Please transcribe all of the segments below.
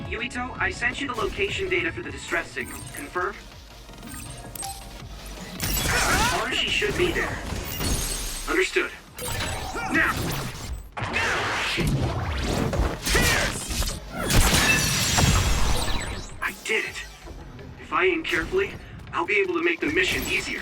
Yuito, I sent you the location data for the distress signal. Confirm? Arashi should be there. Understood. Now! I did it. If I aim carefully, I'll be able to make the mission easier.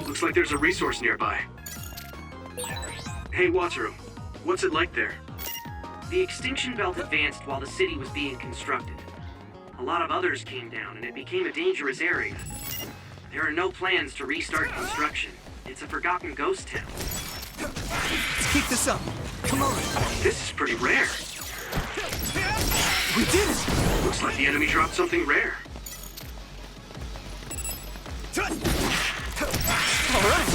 Looks like there's a resource nearby. Hey, Wataru, what's it like there? The extinction belt advanced while the city was being constructed. A lot of others came down, and it became a dangerous area. There are no plans to restart construction. It's a forgotten ghost town. Let's keep this up. Come on. This is pretty rare. We did it! Looks like the enemy dropped something rare. All right.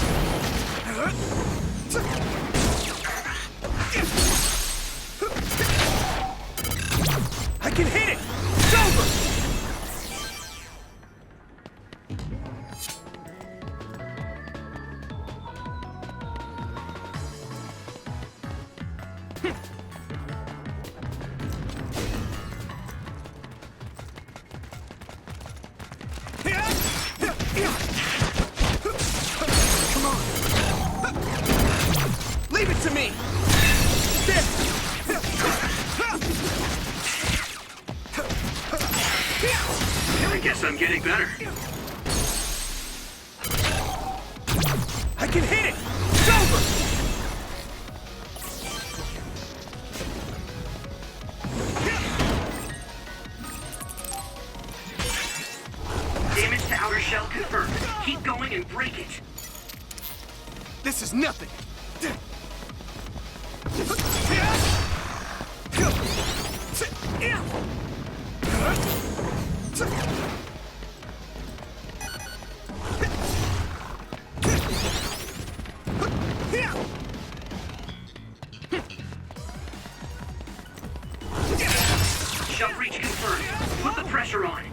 I can hit it! It's over! Come on. Leave it to me! I guess I'm getting better. I can hit it! It's over! Damage to outer shell confirmed. Keep going and break it. This is nothing! Shell breach confirmed. Put the pressure on.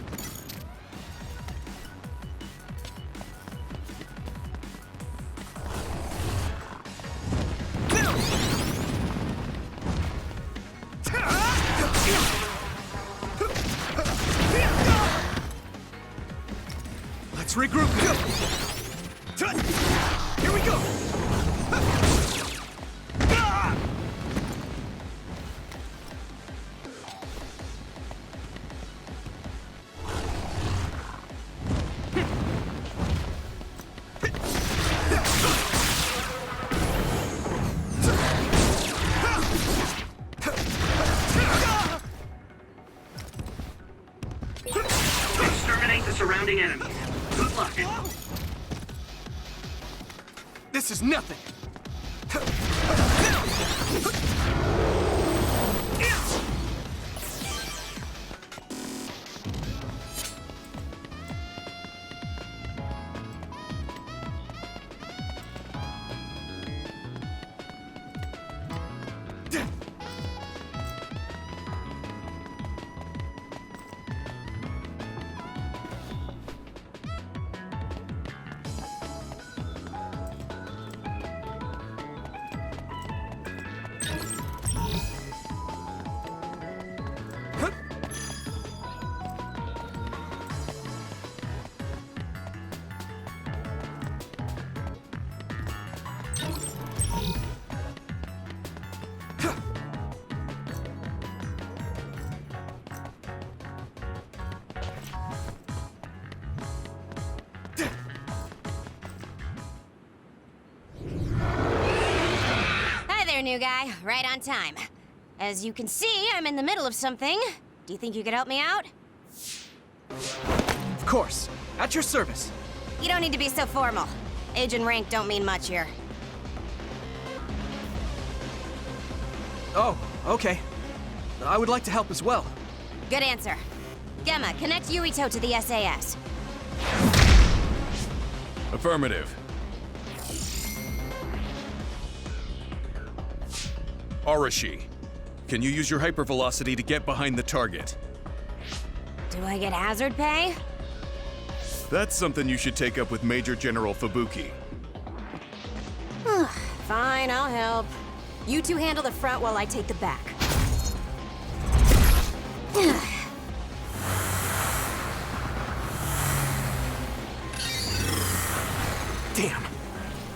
Let's regroup. Here we go. Exterminate the surrounding enemies. Good luck. This is nothing. New guy, right on time. As you can see, I'm in the middle of something. Do you think you could help me out? Of course. At your service. You don't need to be so formal. Age and rank don't mean much here. Oh, okay. I would like to help as well. Good answer. Gemma, connect Yuito to the SAS. Affirmative. Arashi, can you use your hypervelocity to get behind the target? Do I get hazard pay? That's something you should take up with Major General Fubuki. Fine, I'll help. You two handle the front while I take the back. Damn.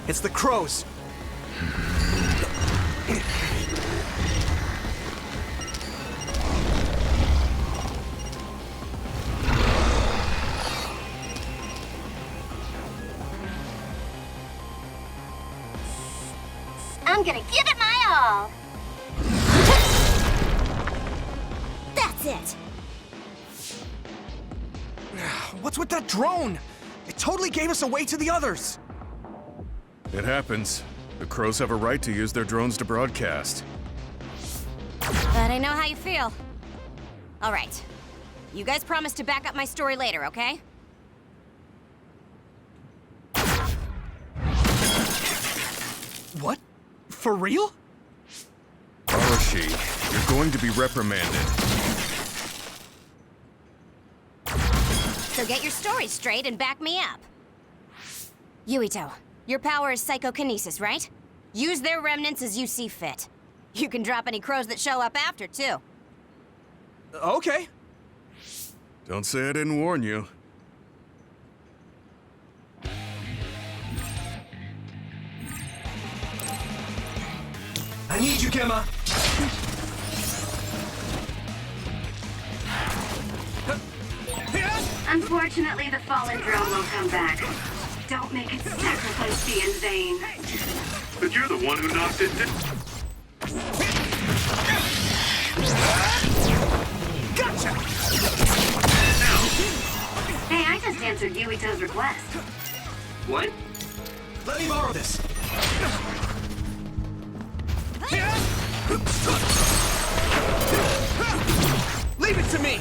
It's the crows. I'm gonna give it my all. That's it. What's with that drone? It totally gave us away to the others. It happens. The crows have a right to use their drones to broadcast. But I know how you feel. All right. You guys promise to back up my story later, okay? What? For real? Arashi, you're going to be reprimanded. So get your story straight and back me up. Yuito, your power is psychokinesis, right? Use their remnants as you see fit. You can drop any crows that show up after, too. Okay. Don't say I didn't warn you. I need you, Gemma. Unfortunately, the fallen drone will come back. Don't make its sacrifice be in vain. But you're the one who knocked it down. Gotcha! Hey, I just answered Yuito's request. What? Let me borrow this. Leave it to me!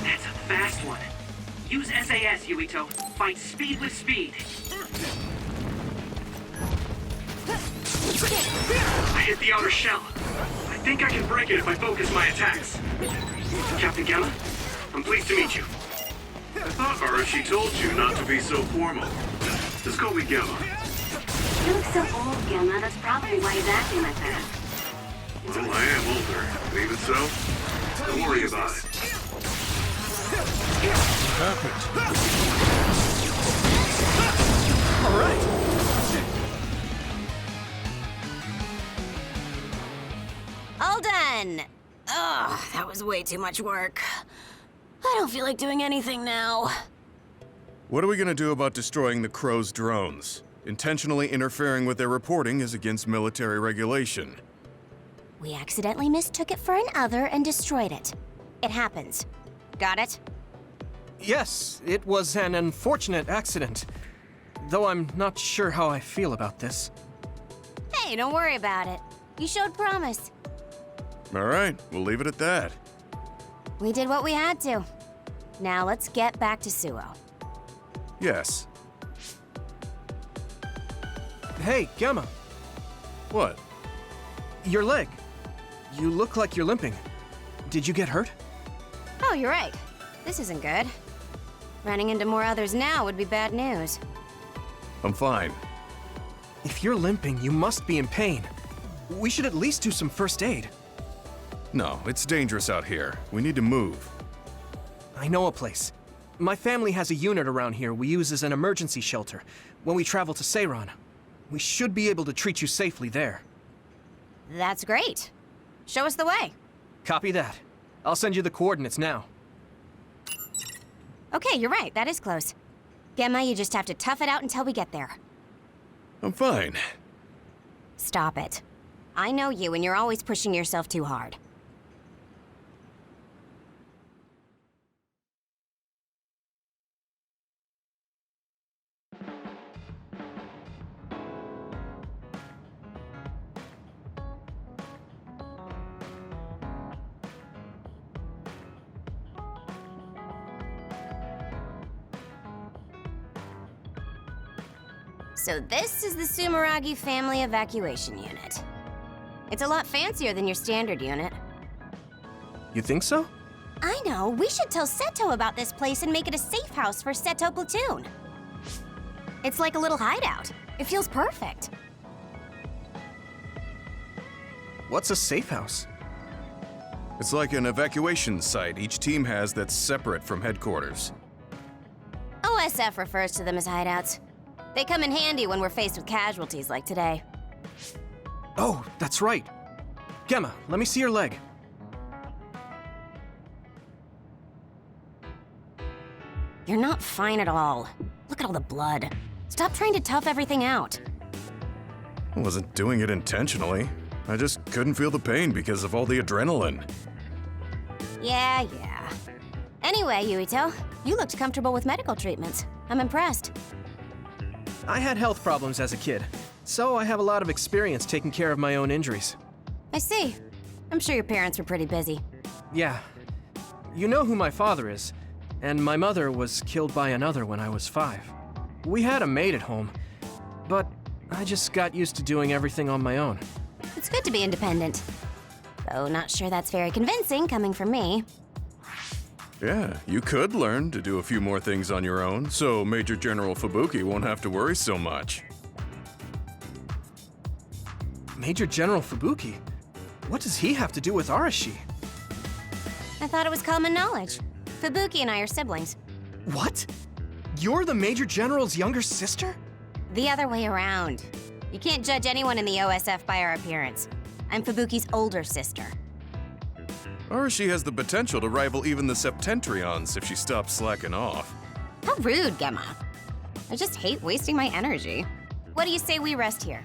That's a fast one. Use SAS, Yuito. Fight speed with speed. I hit the outer shell. I think I can break it if I focus my attacks. Captain Gemma, I'm pleased to meet you. I thought Arashi told you not to be so formal. Just call me Gemma. You look so old, Gemma. That's probably why he's acting like that. Well, I am older. But even so, don't worry about it. All right. All done. Ugh, that was way too much work. I don't feel like doing anything now. What are we gonna do about destroying the crows' drones? Intentionally interfering with their reporting is against military regulation. We accidentally mistook it for an other and destroyed it. It happens. Got it? Yes, it was an unfortunate accident. Though I'm not sure how I feel about this. Hey, don't worry about it. You showed promise. All right, we'll leave it at that. We did what we had to. Now let's get back to Suo. Yes. Hey, Gemma. What? Your leg. You look like you're limping. Did you get hurt? Oh, you're right. This isn't good. Running into more others now would be bad news. I'm fine. If you're limping, you must be in pain. We should at least do some first aid. No, it's dangerous out here. We need to move. I know a place. My family has a unit around here we use as an emergency shelter when we travel to Seiran. We should be able to treat you safely there. That's great. Show us the way. Copy that. I'll send you the coordinates now. Okay, you're right. That is close. Gemma, you just have to tough it out until we get there. I'm fine. Stop it. I know you, and you're always pushing yourself too hard. So this is the Sumeragi Family Evacuation Unit. It's a lot fancier than your standard unit. You think so? I know, we should tell Seto about this place and make it a safe house for Seto Platoon. It's like a little hideout. It feels perfect. What's a safe house? It's like an evacuation site each team has that's separate from headquarters. OSF refers to them as hideouts. They come in handy when we're faced with casualties like today. Oh, that's right. Gemma, let me see your leg. You're not fine at all. Look at all the blood. Stop trying to tough everything out. I wasn't doing it intentionally. I just couldn't feel the pain because of all the adrenaline. Yeah. Anyway, Yuito, you looked comfortable with medical treatments. I'm impressed. I had health problems as a kid, so I have a lot of experience taking care of my own injuries. I see. I'm sure your parents were pretty busy. Yeah. You know who my father is, and my mother was killed by another when I was 5. We had a maid at home, but I just got used to doing everything on my own. It's good to be independent. Though not sure that's very convincing coming from me. Yeah, you could learn to do a few more things on your own, so Major General Fubuki won't have to worry so much. Major General Fubuki? What does he have to do with Arashi? I thought it was common knowledge. Fubuki and I are siblings. What? You're the Major General's younger sister? The other way around. You can't judge anyone in the OSF by our appearance. I'm Fubuki's older sister. Arashi has the potential to rival even the Septentrions if she stops slacking off. How rude, Gemma. I just hate wasting my energy. What do you say we rest here?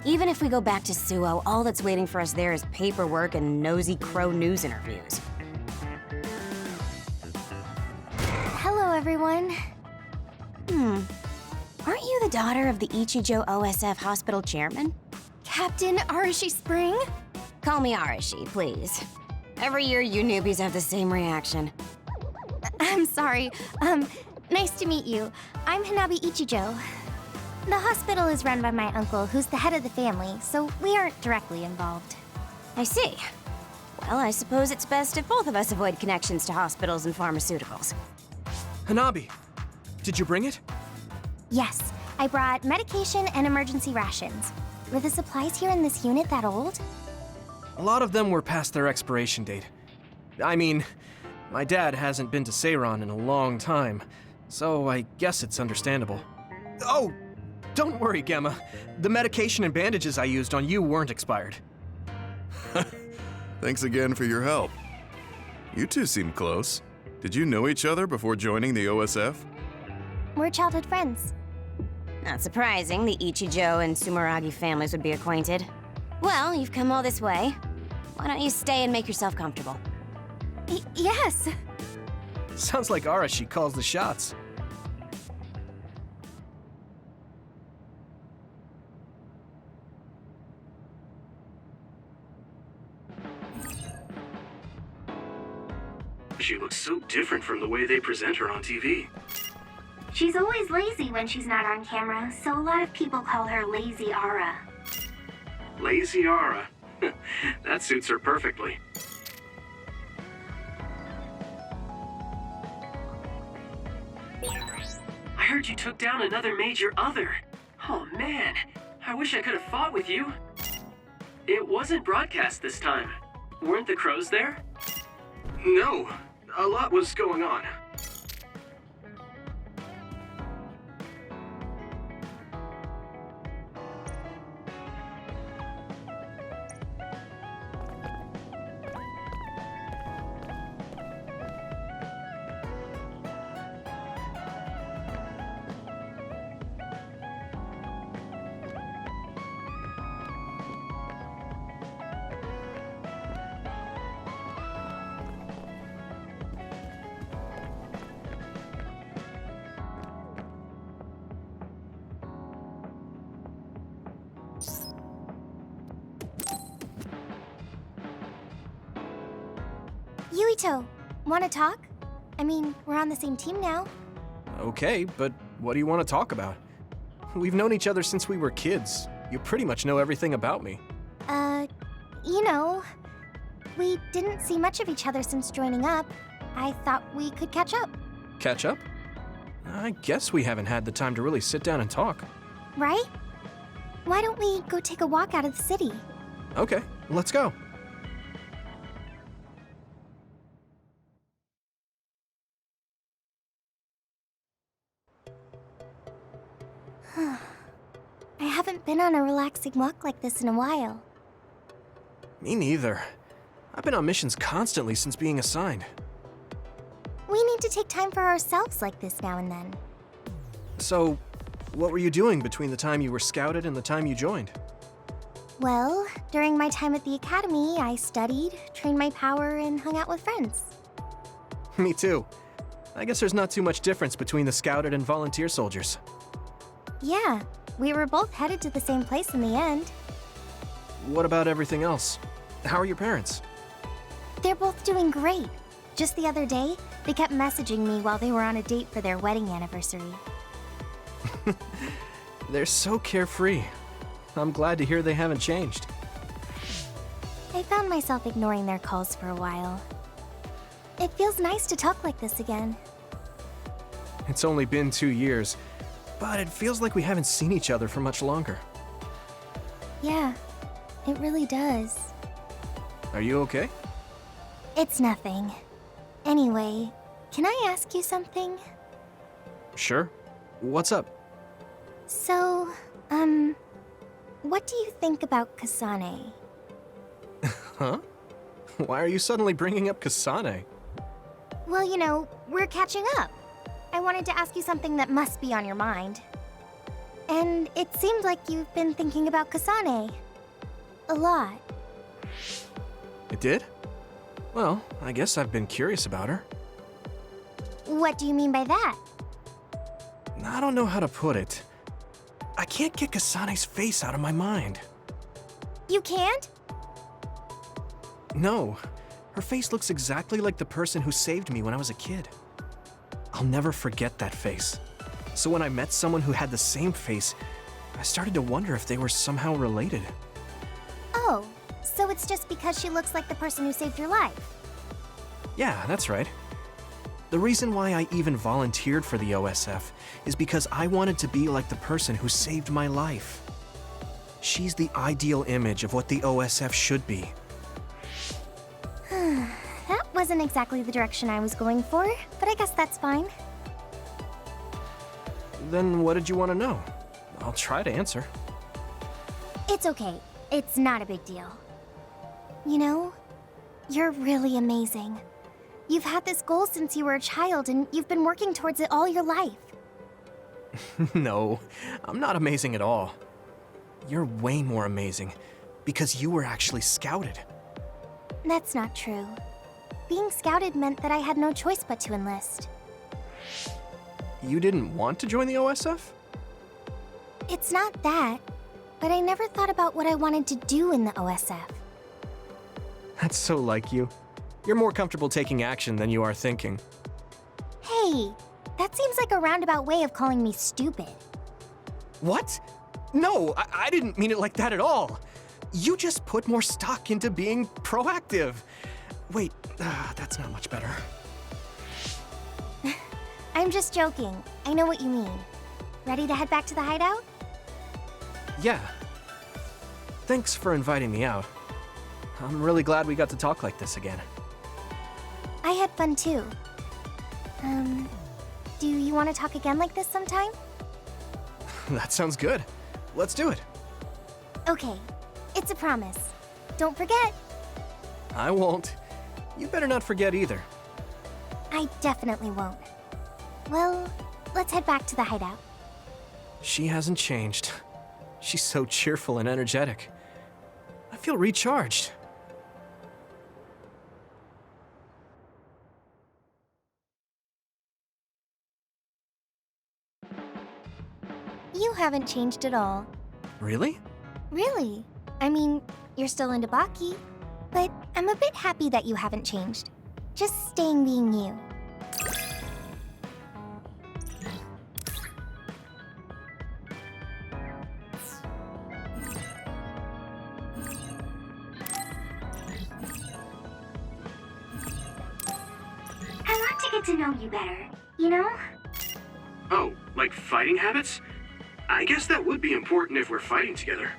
Even if we go back to Suo, all that's waiting for us there is paperwork and nosy crow news interviews. Hello, everyone. Aren't you the daughter of the Ichijo OSF hospital chairman? Captain Arashi Spring? Call me Arashi, please. Every year you newbies have the same reaction. I'm sorry. Nice to meet you. I'm Hanabi Ichijo. The hospital is run by my uncle, who's the head of the family, so we aren't directly involved. I see. Well, I suppose it's best if both of us avoid connections to hospitals and pharmaceuticals. Hanabi, did you bring it? Yes, I brought medication and emergency rations. Were the supplies here in this unit that old? A lot of them were past their expiration date. I mean, my dad hasn't been to Seiron in a long time, so I guess it's understandable. Oh, don't worry, Gemma. The medication and bandages I used on you weren't expired. Thanks again for your help. You two seem close. Did you know each other before joining the OSF? We're childhood friends. Not surprising, the Ichijo and Sumeragi families would be acquainted. Well, you've come all this way. Why don't you stay and make yourself comfortable? Yes. Sounds like Arashi calls the shots. She looks so different from the way they present her on TV. She's always lazy when she's not on camera, so a lot of people call her Lazy Ara. Lazy Ara. That suits her perfectly. I heard you took down another major other. Oh man, I wish I could have fought with you. It wasn't broadcast this time. Weren't the crows there? No, a lot was going on. Yuito, wanna talk? I mean, we're on the same team now. Okay, but what do you want to talk about? We've known each other since we were kids. You pretty much know everything about me. You know, we didn't see much of each other since joining up. I thought we could catch up. Catch up? I guess we haven't had the time to really sit down and talk. Right? Why don't we go take a walk out of the city? Okay, let's go. I haven't been on a relaxing walk like this in a while. Me neither. I've been on missions constantly since being assigned. We need to take time for ourselves like this now and then. So, what were you doing between the time you were scouted and the time you joined? Well, during my time at the academy, I studied, trained my power, and hung out with friends. Me too. I guess there's not too much difference between the scouted and volunteer soldiers. Yeah, we were both headed to the same place in the end. What about everything else? How are your parents? They're both doing great. Just the other day, they kept messaging me while they were on a date for their wedding anniversary. They're so carefree. I'm glad to hear they haven't changed. I found myself ignoring their calls for a while. It feels nice to talk like this again. It's only been 2 years, but it feels like we haven't seen each other for much longer. Yeah, it really does. Are you okay? It's nothing. Anyway, can I ask you something? Sure. What's up? So, what do you think about Kasane? Huh? Why are you suddenly bringing up Kasane? Well, you know, we're catching up. I wanted to ask you something that must be on your mind. And it seemed like you've been thinking about Kasane. A lot. It did? Well, I guess I've been curious about her. What do you mean by that? I don't know how to put it. I can't get Kasane's face out of my mind. You can't? No. Her face looks exactly like the person who saved me when I was a kid. I'll never forget that face. So when I met someone who had the same face, I started to wonder if they were somehow related. Oh, so it's just because she looks like the person who saved your life? Yeah, that's right. The reason why I even volunteered for the OSF is because I wanted to be like the person who saved my life. She's the ideal image of what the OSF should be. That wasn't exactly the direction I was going for, but I guess that's fine. Then what did you want to know? I'll try to answer. It's okay. It's not a big deal. You know, you're really amazing. You've had this goal since you were a child, and you've been working towards it all your life. No, I'm not amazing at all. You're way more amazing, because you were actually scouted. That's not true. Being scouted meant that I had no choice but to enlist. You didn't want to join the OSF? It's not that, but I never thought about what I wanted to do in the OSF. That's so like you. You're more comfortable taking action than you are thinking. Hey, that seems like a roundabout way of calling me stupid. What? No, I didn't mean it like that at all. You just put more stock into being proactive. Wait, that's not much better. I'm just joking. I know what you mean. Ready to head back to the hideout? Yeah. Thanks for inviting me out. I'm really glad we got to talk like this again. I had fun too. Do you want to talk again like this sometime? That sounds good. Let's do it. Okay, it's a promise. Don't forget. I won't. You better not forget either. I definitely won't. Well, let's head back to the hideout. She hasn't changed. She's so cheerful and energetic. I feel recharged. You haven't changed at all. Really? Really? I mean, you're still into Baki, but I'm a bit happy that you haven't changed. Just staying being you. get to know you better, you know? Oh, like fighting habits? I guess that would be important if we're fighting together.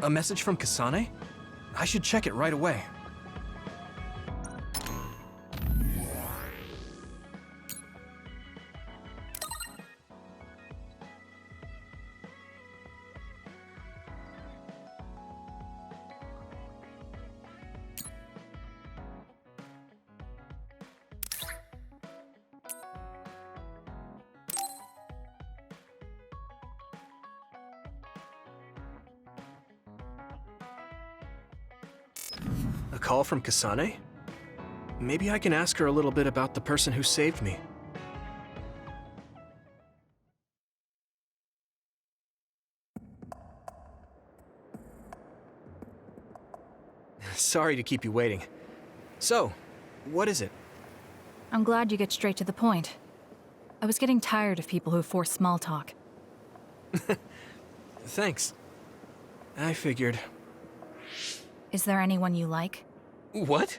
A message from Kasane? I should check it right away. A call from Kasane? Maybe I can ask her a little bit about the person who saved me. Sorry to keep you waiting. So, what is it? I'm glad you get straight to the point. I was getting tired of people who force small talk. Thanks. I figured. Is there anyone you like? What?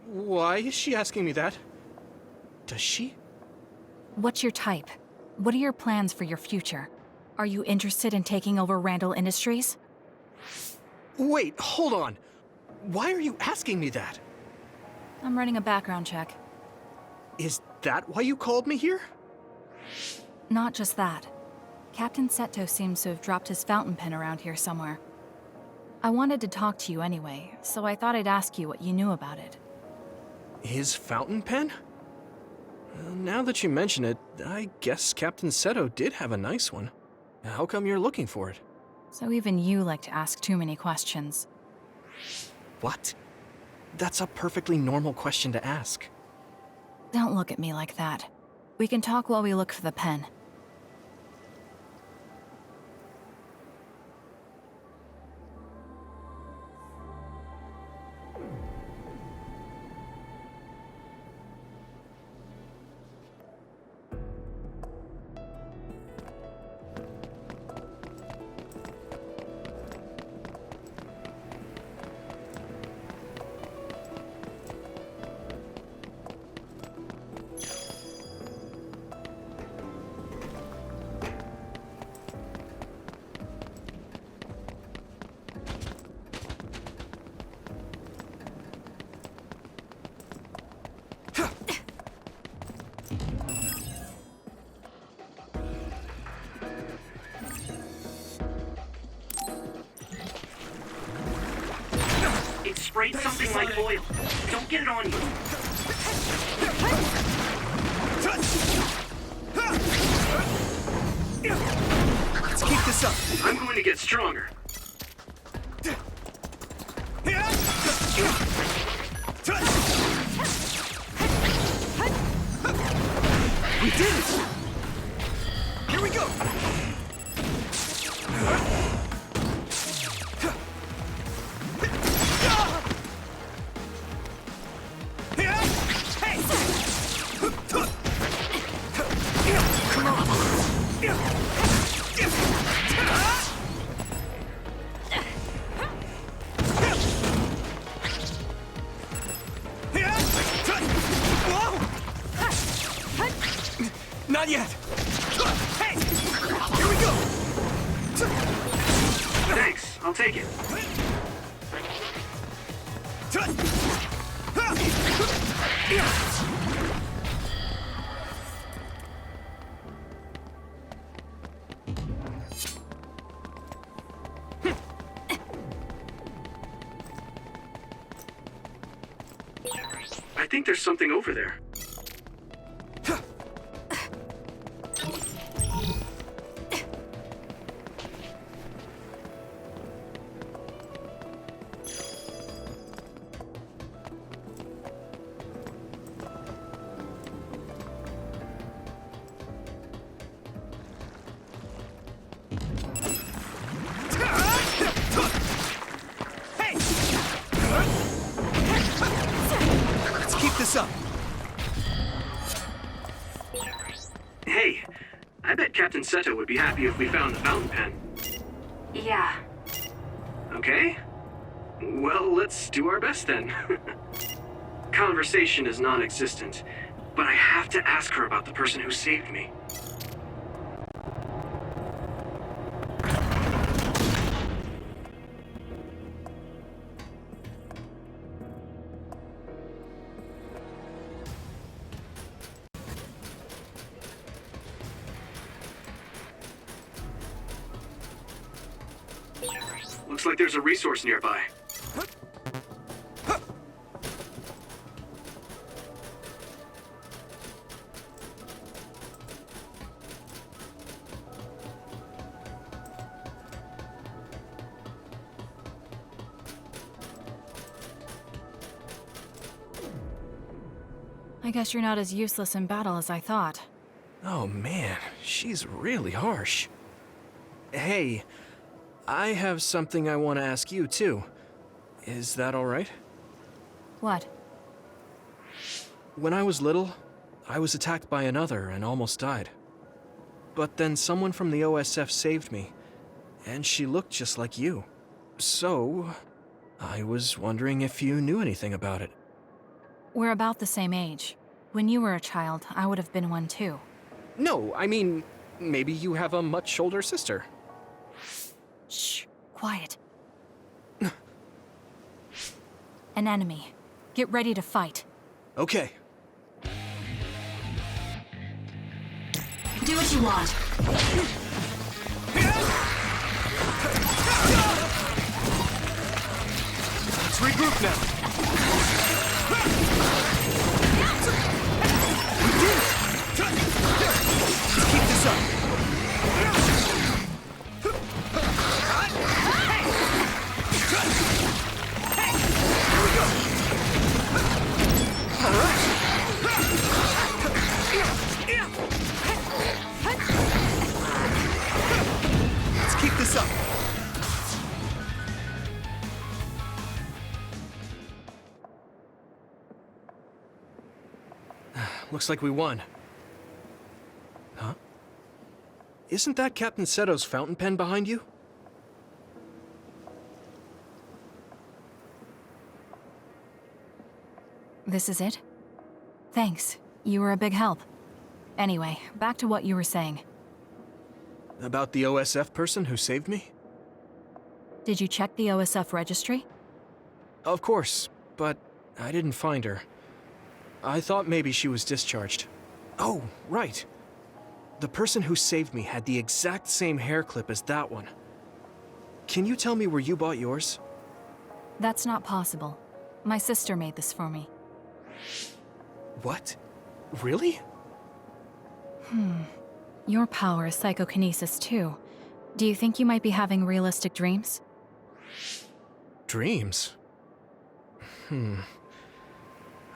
Why is she asking me that? Does she? What's your type? What are your plans for your future? Are you interested in taking over Randall Industries? Wait, hold on. Why are you asking me that? I'm running a background check. Is that why you called me here? Not just that. Captain Seto seems to have dropped his fountain pen around here somewhere. I wanted to talk to you anyway, so I thought I'd ask you what you knew about it. His fountain pen? Now that you mention it, I guess Captain Seto did have a nice one. How come you're looking for it? So even you like to ask too many questions. What? That's a perfectly normal question to ask. Don't look at me like that. We can talk while we look for the pen. It sprayed something like oil. Don't get it on you. Let's keep this up. I'm going to get stronger. We did it! Here we go! Not yet! Hey! Here we go! Thanks, I'll take it. I think there's something over there. Up. Hey, I bet Captain Seto would be happy if we found the fountain pen. Yeah. Okay? Well, let's do our best then. Conversation is non-existent, but I have to ask her about the person who saved me. Looks like there's a resource nearby. I guess you're not as useless in battle as I thought. Oh man, she's really harsh. Hey, I have something I want to ask you too. Is that all right? What? When I was little, I was attacked by another and almost died. But then someone from the OSF saved me, and she looked just like you. So, I was wondering if you knew anything about it. We're about the same age. When you were a child, I would have been one too. No, I mean, maybe you have a much older sister. Shh, quiet. An enemy. Get ready to fight. Okay. Do what you want. Let's regroup now. We did it! Let's keep this up. Let's keep this up. Looks like we won. Huh? Isn't that Captain Seto's fountain pen behind you? This is it? Thanks. You were a big help. Anyway, back to what you were saying. About the OSF person who saved me? Did you check the OSF registry? Of course, but I didn't find her. I thought maybe she was discharged. Oh, right. The person who saved me had the exact same hair clip as that one. Can you tell me where you bought yours? That's not possible. My sister made this for me. What? Really? Your power is psychokinesis too. Do you think you might be having realistic dreams? Dreams?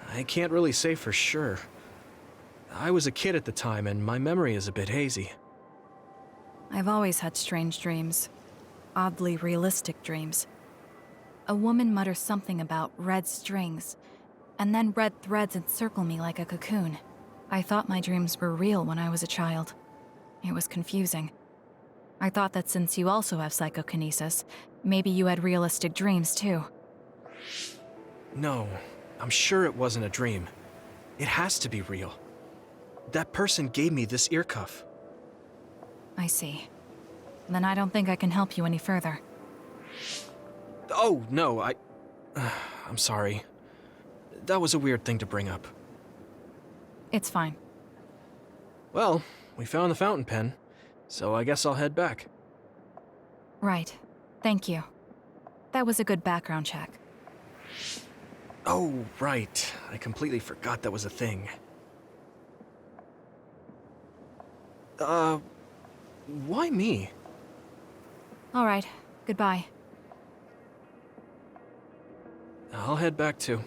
I can't really say for sure. I was a kid at the time, and my memory is a bit hazy. I've always had strange dreams. Oddly realistic dreams. A woman mutters something about red strings, and then red threads encircle me like a cocoon. I thought my dreams were real when I was a child. It was confusing. I thought that since you also have psychokinesis, maybe you had realistic dreams too. No, I'm sure it wasn't a dream. It has to be real. that person gave me this ear cuff. I see. Then I don't think I can help you any further. Oh, no, I'm sorry. That was a weird thing to bring up. It's fine. Well, we found the fountain pen, so I guess I'll head back. Right. Thank you. That was a good background check. Oh, right. I completely forgot that was a thing. Why me? All right. Goodbye. I'll head back too.